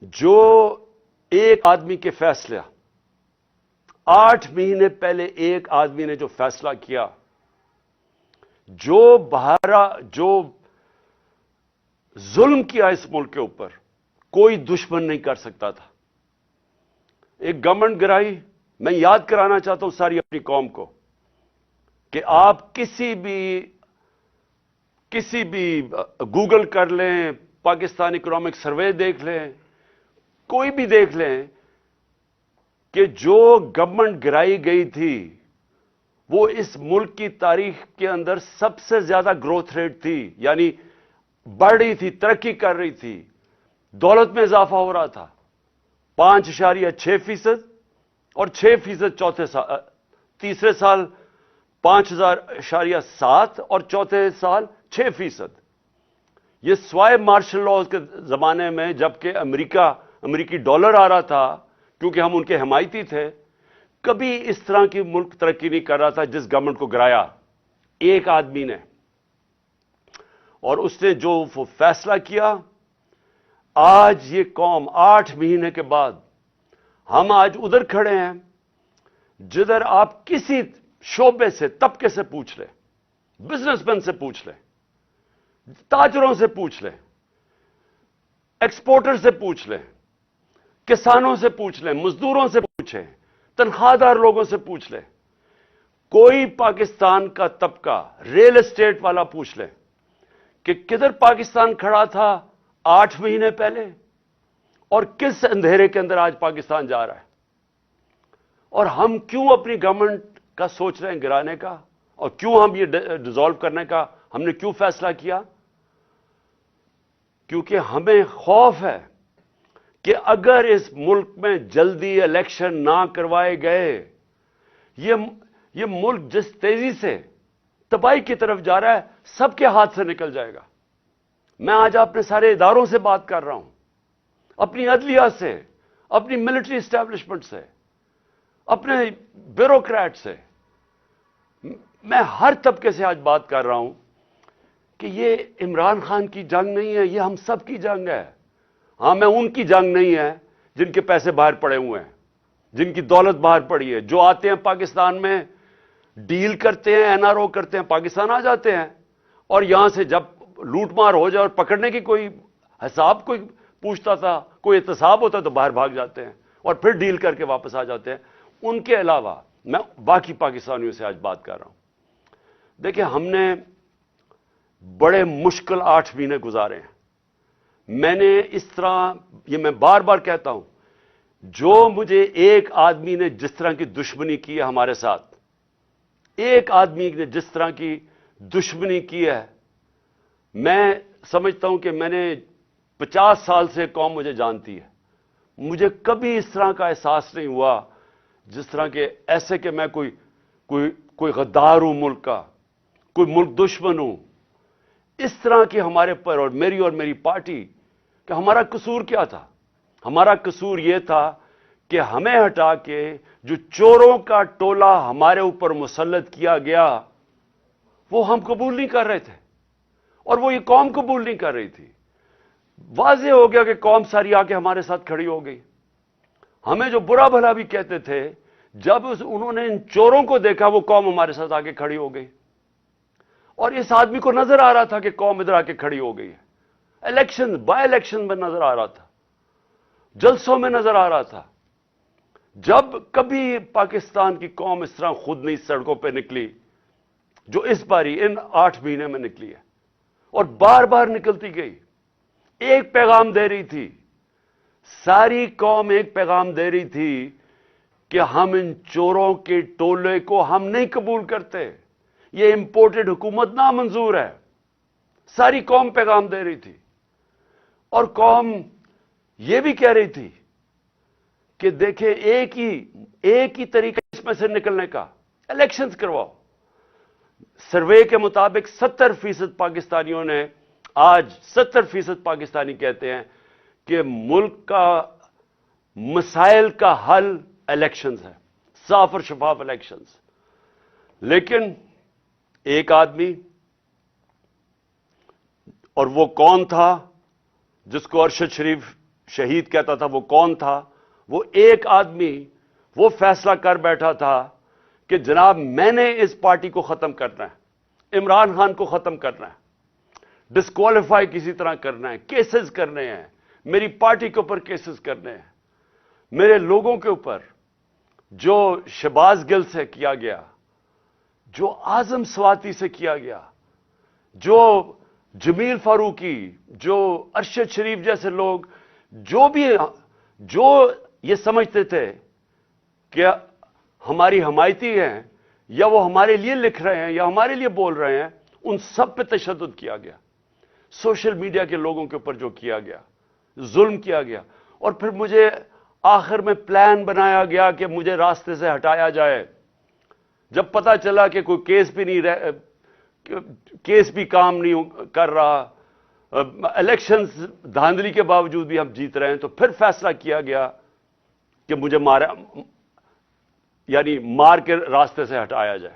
جو ایک آدمی کے فیصلہ 8 مہینے پہلے ایک آدمی نے جو فیصلہ کیا، جو ظلم کیا اس ملک کے اوپر، کوئی دشمن نہیں کر سکتا تھا۔ ایک گورنمنٹ گرائی، میں یاد کرانا چاہتا ہوں ساری اپنی قوم کو کہ آپ کسی بھی گوگل کر لیں، پاکستان اکنامک سروے دیکھ لیں، کوئی بھی دیکھ لیں کہ جو گورنمنٹ گرائی گئی تھی وہ اس ملک کی تاریخ کے اندر سب سے زیادہ گروتھ ریٹ تھی، یعنی بڑھ رہی تھی، ترقی کر رہی تھی، دولت میں اضافہ ہو رہا تھا۔ 5.6% اور 6% تیسرے سال 5.7 اور چوتھے سال 6%۔ یہ سوائے مارشل لاء کے زمانے میں جبکہ امریکی ڈالر آ رہا تھا، کیونکہ ہم ان کے حمایتی تھے، کبھی اس طرح کی ملک ترقی نہیں کر رہا تھا جس گورنمنٹ کو گرایا ایک آدمی نے۔ اور اس نے جو فیصلہ کیا، آج یہ قوم 8 مہینے کے بعد، ہم آج ادھر کھڑے ہیں جدھر آپ کسی شعبے سے، طبقے سے پوچھ لیں، بزنس مین سے پوچھ لیں، تاجروں سے پوچھ لیں، ایکسپورٹر سے پوچھ لیں، کسانوں سے پوچھ لیں، مزدوروں سے پوچھیں، تنخواہ دار لوگوں سے پوچھ لیں، کوئی پاکستان کا طبقہ، ریل اسٹیٹ والا پوچھ لیں کہ کدھر پاکستان کھڑا تھا 8 مہینے پہلے اور کس اندھیرے کے اندر آج پاکستان جا رہا ہے۔ اور ہم کیوں اپنی گورنمنٹ کا سوچ رہے ہیں گرانے کا، اور کیوں ہم یہ ڈیزالو کرنے کا ہم نے کیوں فیصلہ کیا؟ کیونکہ ہمیں خوف ہے کہ اگر اس ملک میں جلدی الیکشن نہ کروائے گئے، یہ ملک جس تیزی سے تباہی کی طرف جا رہا ہے، سب کے ہاتھ سے نکل جائے گا۔ میں آج اپنے سارے اداروں سے بات کر رہا ہوں، اپنی عدلیہ سے، اپنی ملٹری اسٹیبلشمنٹ سے، اپنے بیوروکریٹ سے، میں ہر طبقے سے آج بات کر رہا ہوں کہ یہ عمران خان کی جنگ نہیں ہے، یہ ہم سب کی جنگ ہے۔ ہاں، میں ان کی جنگ نہیں ہے جن کے پیسے باہر پڑے ہوئے ہیں، جن کی دولت باہر پڑی ہے، جو آتے ہیں پاکستان میں ڈیل کرتے ہیں، این آر او کرتے ہیں، پاکستان آ جاتے ہیں، اور یہاں سے جب لوٹ مار ہو جائے اور پکڑنے کی کوئی حساب کوئی پوچھتا تھا، کوئی احتساب ہوتا تو باہر بھاگ جاتے ہیں اور پھر ڈیل کر کے واپس آ جاتے ہیں۔ ان کے علاوہ میں باقی پاکستانیوں سے آج بات کر رہا ہوں۔ دیکھیں، ہم نے بڑے مشکل 8 مہینے گزارے ہیں۔ میں نے اس طرح، یہ میں بار بار کہتا ہوں، جو مجھے ایک آدمی نے جس طرح کی دشمنی کی ہے ہمارے ساتھ، ایک آدمی نے جس طرح کی دشمنی کی ہے، میں سمجھتا ہوں کہ میں نے 50 سال سے قوم مجھے جانتی ہے، مجھے کبھی اس طرح کا احساس نہیں ہوا جس طرح کے ایسے کہ میں کوئی غدار ہوں ملک کا، کوئی ملک دشمن ہوں۔ اس طرح کی ہمارے پر اور میری پارٹی کہ ہمارا قصور کیا تھا؟ ہمارا قصور یہ تھا کہ ہمیں ہٹا کے جو چوروں کا ٹولہ ہمارے اوپر مسلط کیا گیا، وہ ہم قبول نہیں کر رہے تھے، اور وہ یہ قوم قبول نہیں کر رہی تھی۔ واضح ہو گیا کہ قوم ساری آ کے ہمارے ساتھ کھڑی ہو گئی۔ ہمیں جو برا بھلا بھی کہتے تھے، جب انہوں نے ان چوروں کو دیکھا، وہ قوم ہمارے ساتھ آ کے کھڑی ہو گئی۔ اور اس آدمی کو نظر آ رہا تھا کہ قوم ادھر آ کے کھڑی ہو گئی ہے، بائی الیکشن میں نظر آ رہا تھا، جلسوں میں نظر آ رہا تھا۔ جب کبھی پاکستان کی قوم اس طرح خود نہیں سڑکوں پہ نکلی جو اس باری ان 8 مہینے میں نکلی ہے، اور بار بار نکلتی گئی، ایک پیغام دے رہی تھی، ساری قوم ایک پیغام دے رہی تھی کہ ہم ان چوروں کے ٹولے کو ہم نہیں قبول کرتے، یہ امپورٹڈ حکومت نامنظور ہے۔ ساری قوم پیغام دے رہی تھی، اور قوم یہ بھی کہہ رہی تھی کہ دیکھیں، ایک ہی طریقہ اس میں سے نکلنے کا، الیکشنز کرواؤ۔ سروے کے مطابق 70% پاکستانیوں نے، آج 70% پاکستانی کہتے ہیں کہ ملک کا مسائل کا حل الیکشنز ہے، صاف اور شفاف الیکشنز۔ لیکن ایک آدمی، اور وہ کون تھا جس کو ارشد شریف شہید کہتا تھا وہ کون تھا؟ وہ ایک آدمی وہ فیصلہ کر بیٹھا تھا کہ جناب میں نے اس پارٹی کو ختم کرنا ہے، عمران خان کو ختم کرنا ہے، ڈسکوالیفائی کسی طرح کرنا ہے، کیسز کرنے ہیں، میری پارٹی کے اوپر کیسز کرنے ہیں، میرے لوگوں کے اوپر، جو شہباز گل سے کیا گیا، جو اعظم سواتی سے کیا گیا، جو جمیل فاروقی، جو ارشد شریف جیسے لوگ، جو یہ سمجھتے تھے کہ ہماری حمایتی ہیں یا وہ ہمارے لیے لکھ رہے ہیں یا ہمارے لیے بول رہے ہیں، ان سب پہ تشدد کیا گیا، سوشل میڈیا کے لوگوں کے اوپر جو کیا گیا، ظلم کیا گیا، اور پھر مجھے آخر میں پلان بنایا گیا کہ مجھے راستے سے ہٹایا جائے۔ جب پتا چلا کہ کوئی کیس بھی کام نہیں کر رہا، الیکشنز دھاندلی کے باوجود بھی ہم جیت رہے ہیں، تو پھر فیصلہ کیا گیا کہ مجھے مار کے راستے سے ہٹایا جائے۔